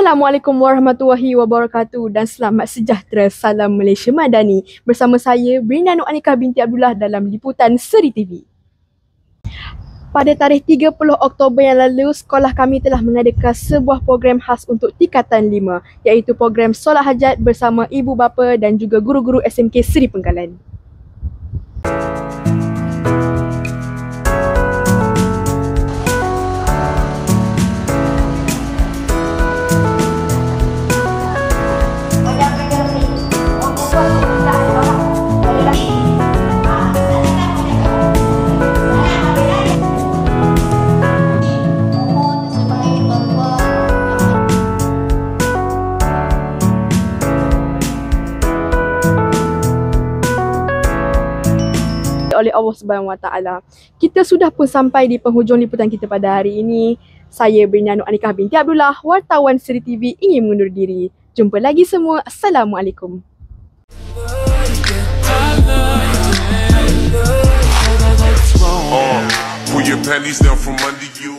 Assalamualaikum warahmatullahi wabarakatuh dan selamat sejahtera. Salam Malaysia Madani. Bersama saya Brina Nur Anikah binti Abdullah dalam liputan Seri TV. Pada tarikh 30 Oktober yang lalu, sekolah kami telah mengadakan sebuah program khas untuk tingkatan 5, iaitu program solat hajat bersama ibu bapa dan juga guru-guru SMK Seri Penggalan. Oleh Allah Subhanahu Wa Taala. Kita sudah pun sampai di penghujung liputan kita pada hari ini. Saya Brina Nur Anikah binti Abdullah, wartawan Seri TV ingin mengundur diri. Jumpa lagi semua. Assalamualaikum. Pull your panties down from under you.